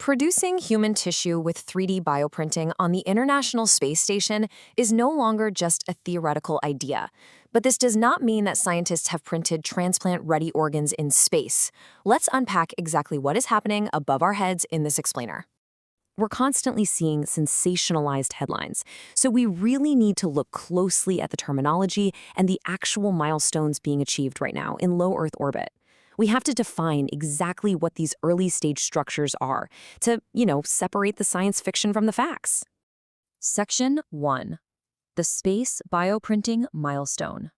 Producing human tissue with 3D bioprinting on the International Space Station is no longer just a theoretical idea. But this does not mean that scientists have printed transplant-ready organs in space. Let's unpack exactly what is happening above our heads in this explainer. We're constantly seeing sensationalized headlines, so we really need to look closely at the terminology and the actual milestones being achieved right now in low Earth orbit. We have to define exactly what these early-stage structures are to, separate the science fiction from the facts. Section 1. The Space Bioprinting Milestone.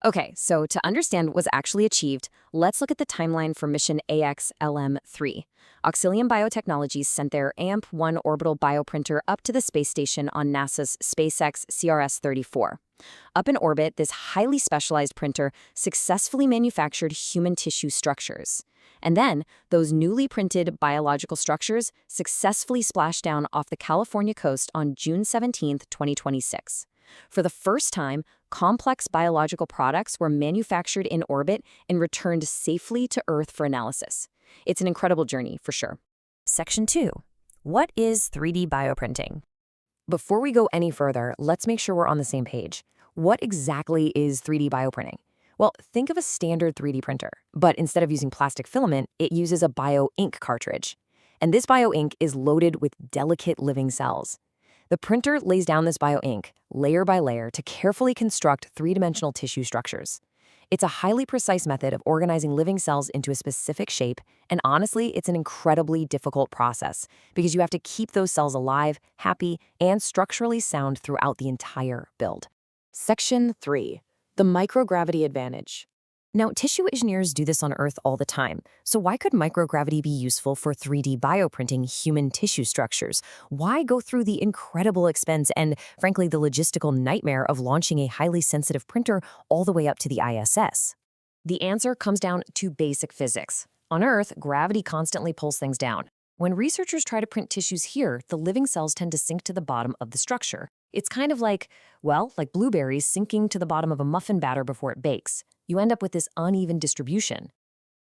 Okay, so to understand what was actually achieved, let's look at the timeline for mission AX-LM3. Auxilium Biotechnologies sent their AMP-1 orbital bioprinter up to the space station on NASA's SpaceX CRS-34. Up in orbit, this highly specialized printer successfully manufactured human tissue structures. And then, those newly printed biological structures successfully splashed down off the California coast on June 17, 2026. For the first time, complex biological products were manufactured in orbit and returned safely to Earth for analysis. It's an incredible journey, for sure. Section 2. What is 3D bioprinting? Before we go any further, let's make sure we're on the same page. What exactly is 3D bioprinting? Well, think of a standard 3D printer, but instead of using plastic filament, it uses a bio-ink cartridge. And this bio-ink is loaded with delicate living cells. The printer lays down this bio-ink, layer by layer, to carefully construct three-dimensional tissue structures. It's a highly precise method of organizing living cells into a specific shape, and honestly, it's an incredibly difficult process because you have to keep those cells alive, happy, and structurally sound throughout the entire build. Section 3. The microgravity advantage. Now, tissue engineers do this on Earth all the time, so why could microgravity be useful for 3D bioprinting human tissue structures? Why go through the incredible expense and, frankly, the logistical nightmare of launching a highly sensitive printer all the way up to the ISS? The answer comes down to basic physics. On Earth, gravity constantly pulls things down. When researchers try to print tissues here, the living cells tend to sink to the bottom of the structure. It's kind of like blueberries sinking to the bottom of a muffin batter before it bakes. You end up with this uneven distribution.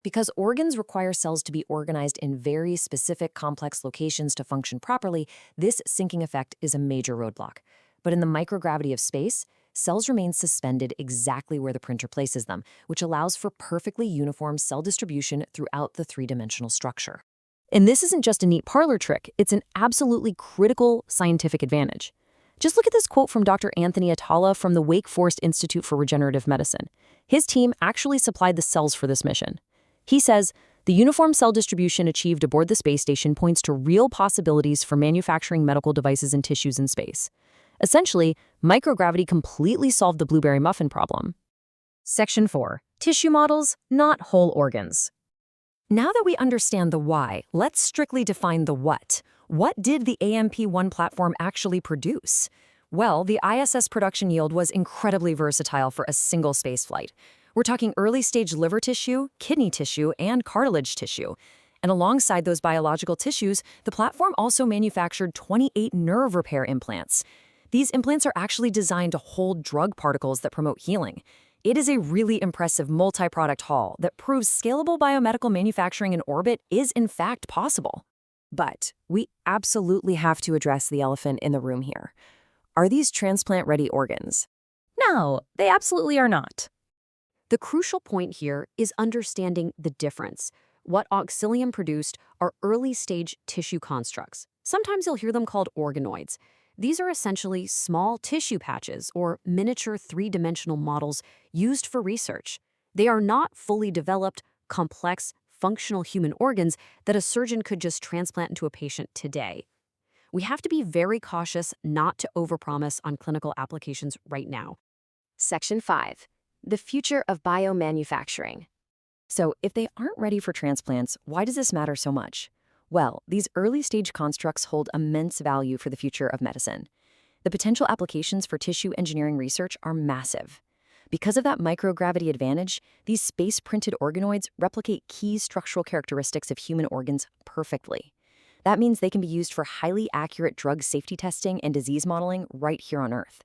Because organs require cells to be organized in very specific, complex locations to function properly, this sinking effect is a major roadblock. But in the microgravity of space, cells remain suspended exactly where the printer places them, which allows for perfectly uniform cell distribution throughout the three-dimensional structure. And this isn't just a neat parlor trick, it's an absolutely critical scientific advantage. Just look at this quote from Dr. Anthony Atala from the Wake Forest Institute for Regenerative Medicine. His team actually supplied the cells for this mission. He says, "The uniform cell distribution achieved aboard the space station points to real possibilities for manufacturing medical devices and tissues in space." Essentially, microgravity completely solved the blueberry muffin problem. Section 4. Tissue models, not whole organs. Now that we understand the why, let's strictly define the what. What did the AMP-1 platform actually produce? Well, the ISS production yield was incredibly versatile for a single spaceflight. We're talking early-stage liver tissue, kidney tissue, and cartilage tissue. And alongside those biological tissues, the platform also manufactured 28 nerve repair implants. These implants are actually designed to hold drug particles that promote healing. It is a really impressive multi-product haul that proves scalable biomedical manufacturing in orbit is in fact possible. But we absolutely have to address the elephant in the room here. Are these transplant-ready organs? No, they absolutely are not. The crucial point here is understanding the difference. What Auxilium produced are early-stage tissue constructs. Sometimes you'll hear them called organoids. These are essentially small tissue patches or miniature three-dimensional models used for research. They are not fully developed, complex, functional human organs that a surgeon could just transplant into a patient today. We have to be very cautious not to overpromise on clinical applications right now. Section 5. The future of biomanufacturing. So, if they aren't ready for transplants, why does this matter so much? Well, these early-stage constructs hold immense value for the future of medicine. The potential applications for tissue engineering research are massive. Because of that microgravity advantage, these space-printed organoids replicate key structural characteristics of human organs perfectly. That means they can be used for highly accurate drug safety testing and disease modeling right here on Earth.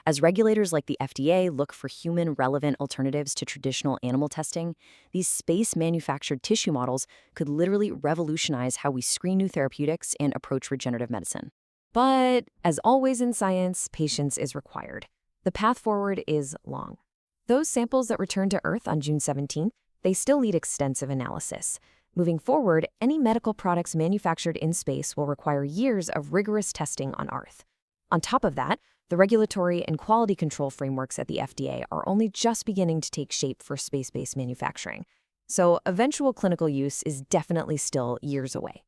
As regulators like the FDA look for human-relevant alternatives to traditional animal testing, these space-manufactured tissue models could literally revolutionize how we screen new therapeutics and approach regenerative medicine. But, as always in science, patience is required. The path forward is long. Those samples that returned to Earth on June 17th, they still need extensive analysis. Moving forward, any medical products manufactured in space will require years of rigorous testing on Earth. On top of that, the regulatory and quality control frameworks at the FDA are only just beginning to take shape for space-based manufacturing. So eventual clinical use is definitely still years away.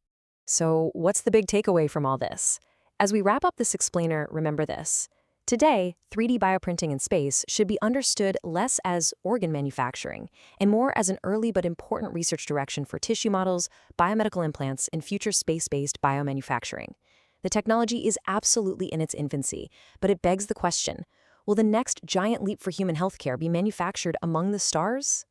So what's the big takeaway from all this? As we wrap up this explainer, remember this. Today, 3D bioprinting in space should be understood less as organ manufacturing and more as an early but important research direction for tissue models, biomedical implants, and future space-based biomanufacturing. The technology is absolutely in its infancy, but it begs the question, will the next giant leap for human healthcare be manufactured among the stars?